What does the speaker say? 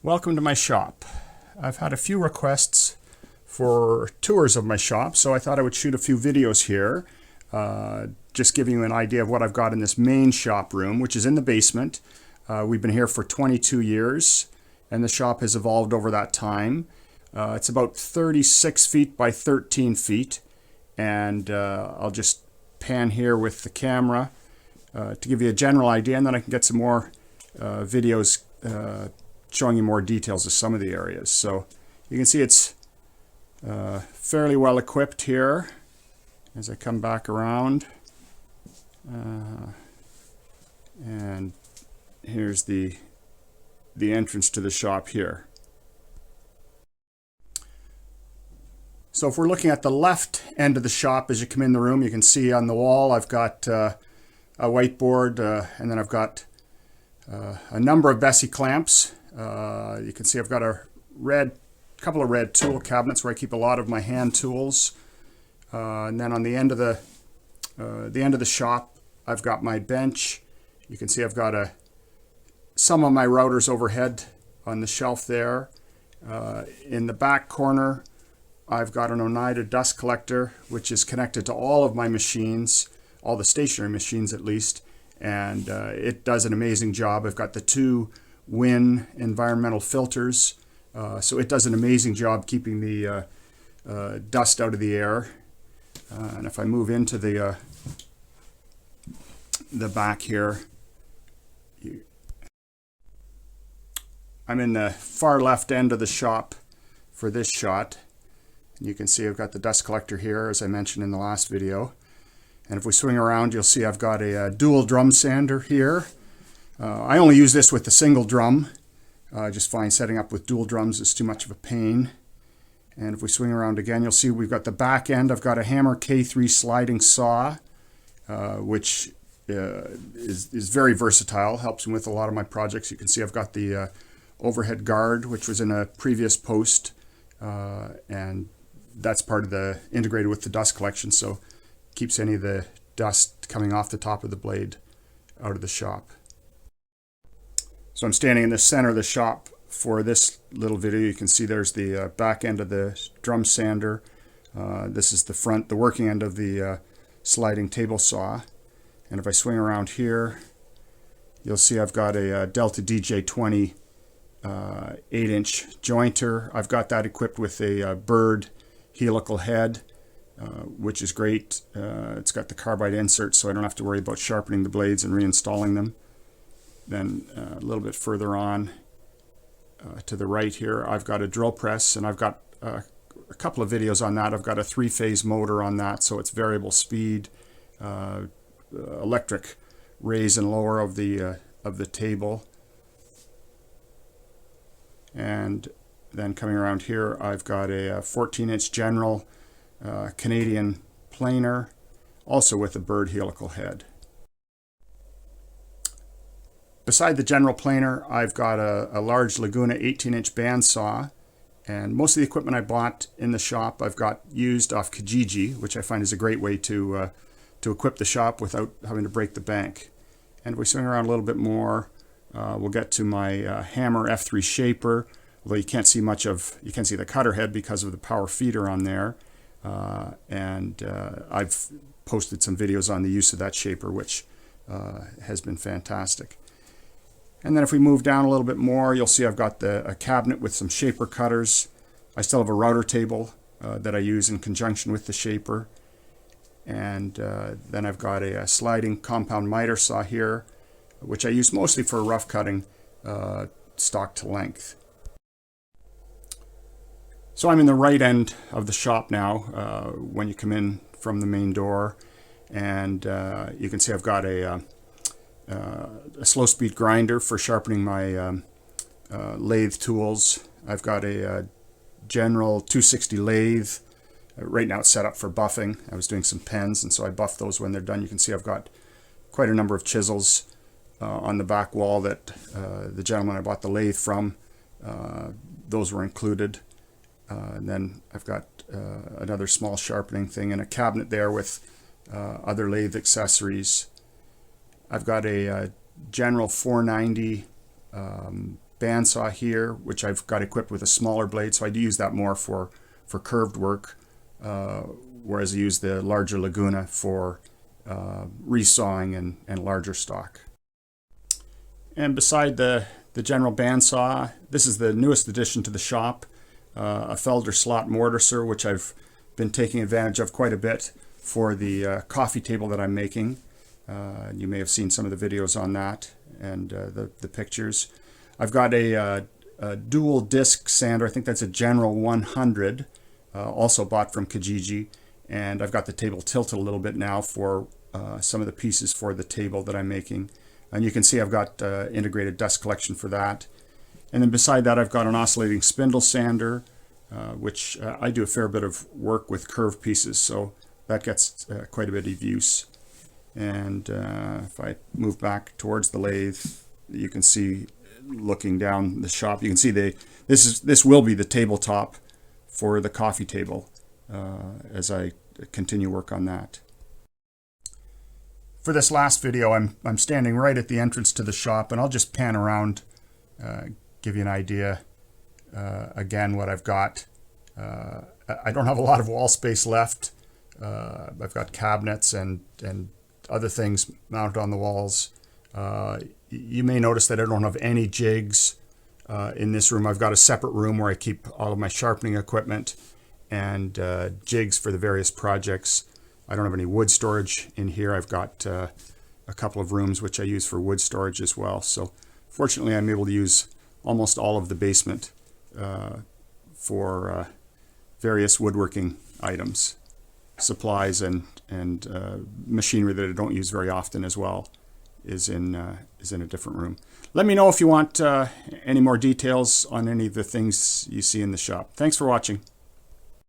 Welcome to my shop. I've had a few requests for tours of my shop, so I thought I would shoot a few videos here, just giving you an idea of what I've got in this main shop room, which is in the basement. We've been here for 22 years, and the shop has evolved over that time. It's about 36 feet by 13 feet, and I'll just pan here with the camera to give you a general idea, and then I can get some more videos showing you more details of some of the areas. So you can see it's fairly well equipped here as I come back around. And here's the entrance to the shop here. So if we're looking at the left end of the shop as you come in the room, you can see on the wall I've got a whiteboard, and then I've got a number of Bessey clamps. You can see I've got a couple of red tool cabinets where I keep a lot of my hand tools. And then on the end of the shop, I've got my bench. You can see I've got some of my routers overhead on the shelf there. In the back corner, I've got an Oneida dust collector, which is connected to all of my machines, all the stationary machines at least, and it does an amazing job. I've got the two WIN environmental filters, so it does an amazing job keeping the dust out of the air. And if I move into the back here, I'm in the far left end of the shop for this shot. You can see I've got the dust collector here, as I mentioned in the last video. And if we swing around, you'll see I've got a dual drum sander here. I only use this with a single drum. I just find setting up with dual drums is too much of a pain. And if we swing around again, you'll see we've got the back end. I've got a Hammer K3 sliding saw, which is very versatile, helps me with a lot of my projects. You can see I've got the overhead guard, which was in a previous post, and that's part of the integrated with the dust collection, so keeps any of the dust coming off the top of the blade out of the shop. So I'm standing in the center of the shop for this little video. You can see there's the back end of the drum sander. This is the working end of the sliding table saw. And if I swing around here, you'll see I've got a Delta DJ20 8-inch jointer. I've got that equipped with a Bird helical head, which is great. It's got the carbide insert, so I don't have to worry about sharpening the blades and reinstalling them. Then a little bit further on to the right here, I've got a drill press, and I've got a couple of videos on that. I've got a 3-phase motor on that, so it's variable speed, electric raise and lower of the table. And then coming around here, I've got a 14-inch General Canadian planer, also with a Bird helical head. Beside the General planer, I've got a large Laguna 18-inch bandsaw, and most of the equipment I bought in the shop I've got used off Kijiji, which I find is a great way to equip the shop without having to break the bank. And if we swing around a little bit more, we'll get to my Hammer F3 shaper, although you can't see the cutter head because of the power feeder on there. And I've posted some videos on the use of that shaper, which has been fantastic. And then if we move down a little bit more, you'll see I've got a cabinet with some shaper cutters. I still have a router table that I use in conjunction with the shaper. And then I've got a sliding compound miter saw here, which I use mostly for rough cutting stock to length. So I'm in the right end of the shop now when you come in from the main door, and you can see I've got a slow speed grinder for sharpening my lathe tools. I've got a General 260 lathe. Right now it's set up for buffing. I was doing some pens, and so I buff those when they're done. You can see I've got quite a number of chisels on the back wall that the gentleman I bought the lathe from, those were included. And then I've got another small sharpening thing in a cabinet there with other lathe accessories. I've got a General 490 bandsaw here, which I've got equipped with a smaller blade, so I do use that more for curved work, whereas I use the larger Laguna for resawing and larger stock. And beside the general bandsaw, this is the newest addition to the shop, a Felder slot mortiser, which I've been taking advantage of quite a bit for the coffee table that I'm making. You may have seen some of the videos on that and the pictures. I've got a dual disc sander. I think that's a General 100, also bought from Kijiji, and I've got the table tilted a little bit now for some of the pieces for the table that I'm making. And you can see I've got integrated dust collection for that. And then beside that, I've got an oscillating spindle sander, which I do a fair bit of work with curved pieces, so that gets quite a bit of use. And if I move back towards the lathe, you can see, looking down the shop, you can see this will be the tabletop for the coffee table as I continue work on that. For this last video, I'm standing right at the entrance to the shop, and I'll just pan around, give you an idea again what I've got. I don't have a lot of wall space left. I've got cabinets and other things mounted on the walls. You may notice that I don't have any jigs in this room. I've got a separate room where I keep all of my sharpening equipment and jigs for the various projects. I don't have any wood storage in here. I've got a couple of rooms which I use for wood storage as well. So fortunately, I'm able to use almost all of the basement for various woodworking items, supplies, and machinery that I don't use very often as well is in a different room. Let me know if you want any more details on any of the things you see in the shop. Thanks for watching.